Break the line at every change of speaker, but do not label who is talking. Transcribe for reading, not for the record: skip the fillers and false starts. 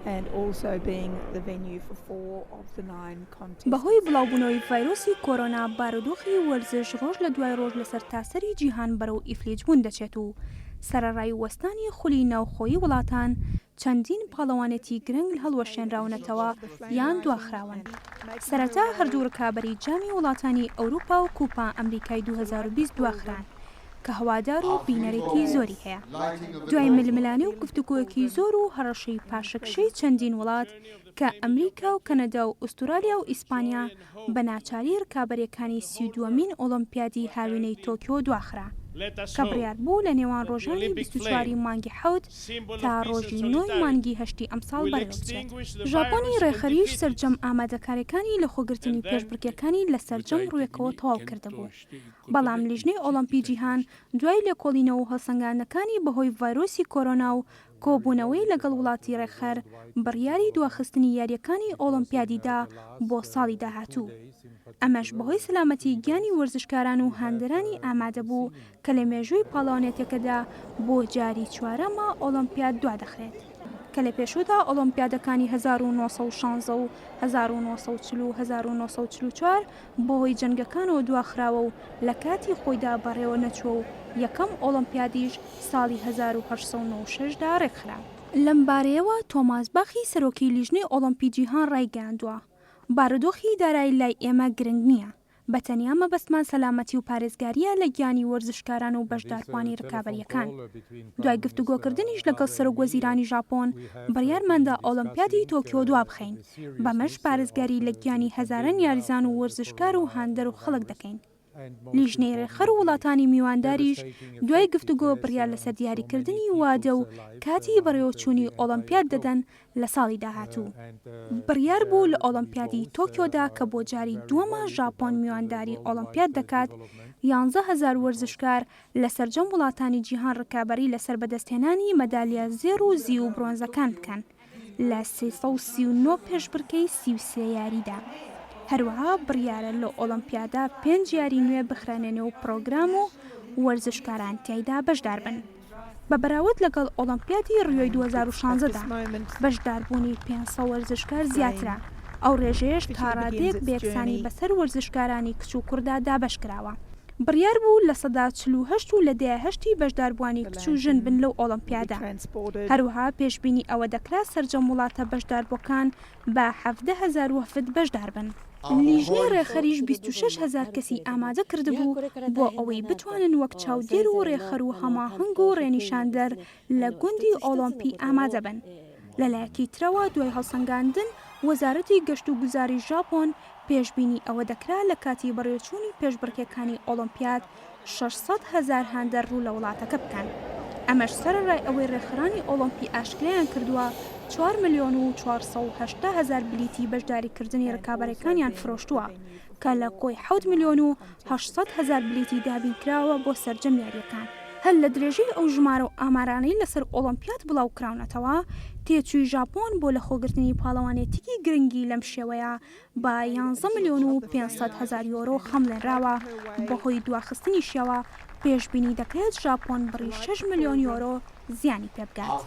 and also being the venue for 4 of the 9 contests.
بەهۆی بڵاوبوونەوەی ڤایرۆسی کۆرۆنا بارودۆخی وەرزش ڕۆژ لە دوای ڕۆژ لەسەر تاسەری جیهان بەرەو ئیفلیجبوون دەچێت و سەرەڕای وەستانی خولی ناوخۆیی وڵاتان چەندین پاڵەوانێتی گرنگ هەڵوەشێنراونەتەوە یان دواخراون. سەرەتا هەردوو ڕکابەری جامی وڵاتانی ئەوروپا و کوپا ئەمریکای 2020 دواخران کە هەوادار و بینەرێکی زۆری هەیە. دوای ململانێ و گفتوگۆیەکی زۆر و هەڕەشەی پاشەکشەی چەندین وڵات کە ئەمریکا و کەنەدا و ئوستورالیا و ئیسپانیا بە ناچاری ڕکابەرەکانی 32مین ئۆڵۆمپیادی هاوینەی تۆکیۆ دواخرا کە بڕیار بوو لە نێوان ڕۆژانی 24 مانگی حەوت تا ڕۆژی 9 مانگی هەشتی ئەمساڵ بەرەوبچێت. ژاپۆنی ڕێخەریش سەرجەم ئامادەکاریەکانی لە خۆگرتنی پێشبڕکێکانی لە سەرجەم ڕوویەکەوە تەواو کردبوو. بەڵام لیژنەی ئۆڵۆمپی جیهان دوای لێکۆڵینەوە و هەڵسەنگاندنەکانی بەهۆی ڤایرۆسی کۆرۆنا و کۆبوونەوەی لەگەڵ وڵاتی ڕێخەر بڕیاری دواخستنی یاریەکانی ئۆڵۆمپیادیدا بۆ ساڵی داهاتوو. ئەمەش بەهۆی سەلامەتی گیانی وەرزشکاران و هاندەرانی ئامادە بوو کە لە مێژووی پاڵاوانێتەکەدا بۆ جاری چوارەمە ئۆڵۆمپیاد دوادەخرێت کە لە پێشودا ئۆڵۆمپیادەکانی 1916 و 1940 و 1944 بەهۆی جەنگەکانەوە دواخراوە و لە کاتی خۆیدا بەڕێوە نەچوە و یەکەم ئۆڵۆمپیادیش ساڵی 1896دا ڕێکخرا. لەم بارەیەوە تۆماس باخی سەرۆکی لیژنەی ئۆڵۆمپی جیهان ڕایگەیاندووە بارودۆخی دارایی لای ئێمە گرنگ نییە، بەتەنیا مەبەستمان سەلامەتی و پارێزگاریە لە گیانی وەرزشکاران و بەشداربوانی ڕکابەریەکان. دوای گفتوگۆکردنیش لەگەڵ سەرۆکوەزیرانی ژاپۆن بڕیارماندا ئۆڵۆمپیادی تۆکیۆ دوابخەین، بەمەش پارێزگاری لە گیانی هەزاران یاریزان و وەرزشکار و هاندەر و خەڵک دەکەین. لیژنەی ڕێخەر و وڵاتانی میوانداریش دوای گفتوگۆ بڕیار لەسەر دیاریکردنی وادە و کاتی بەڕێوەچوونی ئۆڵۆمپیاد دەدەن لە ساڵی داهاتوو. بڕیار بوو لە ئۆڵۆمپیادی تۆکیۆدا کە بۆ جاری دووەمە ژاپۆن میوانداری ئۆڵۆمپیاد دەکات 11,000 وەرزشکار لە سەرجەم وڵاتانی جیهان ڕکابەری لەسەر بەدەستهێنانی مەدالیا زێر و زی و برۆنزەکان بکەن لە 339 پێشبڕکەی 33 یاریدا. هەروەها بڕیارە لە ئۆڵۆمپیادا 5 یاری نوێ بخرانێنێ و پرۆگرام و وەرزشکاران تیایدا بەشدار بن. بە بەراورد لەگەڵ ئۆڵۆمپیادی ڕیۆی 2016دا بەشداربوونی 500 وەرزشکار زیاترە. ئەو ڕێژەیەش تا ڕادێک بێکسانی بەسەر وەرزشکارانی کچ و کووردا دابەش کراوە. بڕیار بوو لە سەدا 48 و لە 18 بەشداربوانی کچ و ژن بن لەو ئۆڵۆمپیادا. هەروەها پێشبینی ئەوە دەکرا سەرجەم وڵاتە بەشداربووەکان بە 17,000 وەفد بەشدار بن. لیژنەی ڕێخەریش 26,000 کەسی ئامادە کردبوو بۆ ئەوەی بتوانن وەک چاودێر و ڕێخەر و هەماهەنگ و ڕێنیشاندەر لە گوندی ئۆڵۆمپی ئامادە بن. لەلایەکی ترەوە دوای هەڵسەنگاندن وەزارەتی گەشت و گوزاری ژاپۆن پێشبینی ئەوە دەکرا لە کاتی بەڕێوەچوونی پێشبڕکێکانی ئۆڵۆمپیاد 600,000 هاندەر ڕوو لە وڵاتەکە بکەن. ئەمەش سەرڕای ئەوەی ڕێخەرانی ئۆڵۆمپی ئاشکرایان کردووە 4,480,000 بلیتی بەشداریکردنی ڕکابەرەکانیان فرۆشتووە کە لە کۆی 7,800,000 بلیتی دابین کراوە بۆ سەرجەم یاریەکان. هەل لە درێژەی ئەو ژمارە و ئامارانەی لەسەر ئۆڵۆمپیاد بڵاو کراونەتەوە تێچووی ژاپۆن بۆ لە خۆگرتنی پاڵەوانێتیکی گرنگی لەم شێوەیە بە 11,500,000 یۆرۆ خەملێنراوە بەهۆی دواخستنی شێوە پێشبینی دەکرێت ژاپۆن بڕی 6 ملیۆن یۆرۆ زیانی پێبگات.